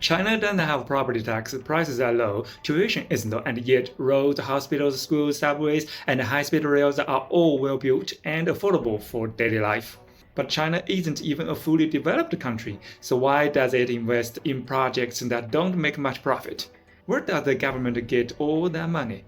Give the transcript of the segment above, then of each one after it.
China doesn't have property tax, prices are low, tuition is low, and yet roads, hospitals, schools, subways, and high-speed rails are all well built and affordable for daily life. But China isn't even a fully developed country, so why does it invest in projects that don't make much profit? Where does the government get all that money?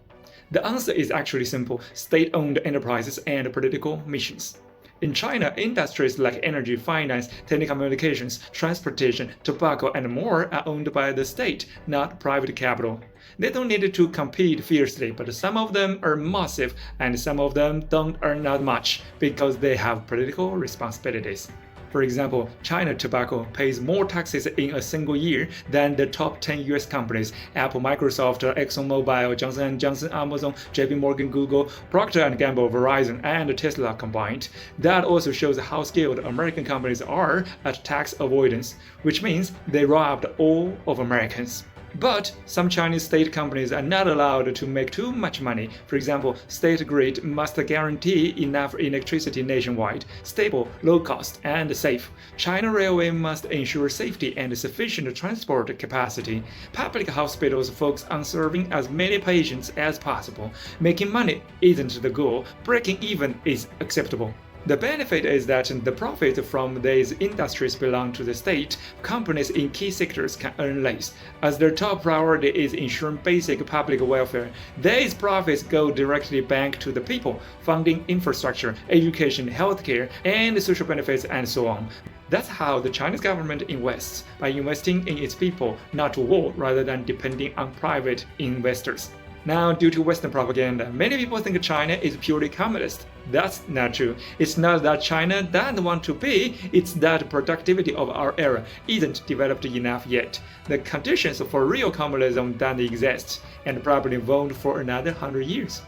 The answer is actually simple: state-owned enterprises and political missions. In China, industries like energy, finance, telecommunications, transportation, tobacco, and more are owned by the state, not private capital. They don't need to compete fiercely, but some of them are massive and some of them don't earn that much because they have political responsibilities. For example, China Tobacco pays more taxes in a single year than the top 10 US companies: Apple, Microsoft, ExxonMobil, Johnson & Johnson, Amazon, JP Morgan, Google, Procter & Gamble, Verizon, and Tesla combined. That also shows how skilled American companies are at tax avoidance, which means they robbed all of Americans. But some Chinese state companies are not allowed to make too much money. For example, State Grid must guarantee enough electricity nationwide, stable, low cost, and safe. China Railway must ensure safety and sufficient transport capacity. Public hospitals focus on serving as many patients as possible. Making money isn't the goal, breaking even is acceptable. The benefit is that the profits from these industries belong to the state. Companies in key sectors can earn less, as their top priority is ensuring basic public welfare. These profits go directly back to the people, funding infrastructure, education, healthcare, and social benefits, and so on. That's how the Chinese government invests, by investing in its people, not to war, rather than depending on private investors. Now, due to Western propaganda, many people think China is purely communist. That's not true. It's not that China doesn't want to be, it's that productivity of our era isn't developed enough yet. The conditions for real communism don't exist, and probably won't for another 100 years.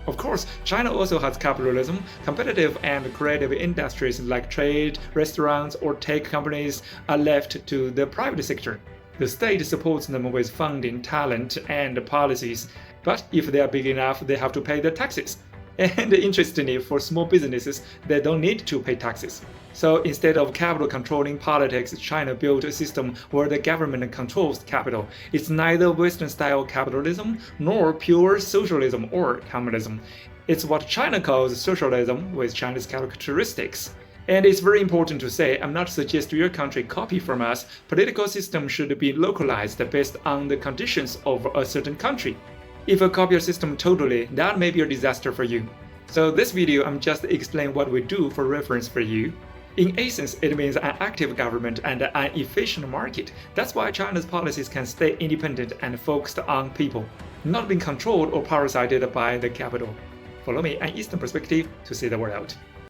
Of course, China also has capitalism. Competitive and creative industries like trade, restaurants, or tech companies are left to the private sector. The state supports them with funding, talent, and policies. But if they are big enough, they have to pay the taxes. And interestingly, for small businesses, they don't need to pay taxes. So instead of capital controlling politics, China built a system where the government controls capital. It's neither Western-style capitalism nor pure socialism or communism. It's what China calls socialism with Chinese characteristics. And it's very important to say, I'm not suggesting your country copy from us. Political system should be localized based on the conditions of a certain country. If you copy your system totally, that may be a disaster for you. So this video, I'm just explaining what we do for reference for you. In essence, it means an active government and an efficient market. That's why China's policies can stay independent and focused on people, not being controlled or parasited by the capital. Follow me, an Eastern perspective, to see the world.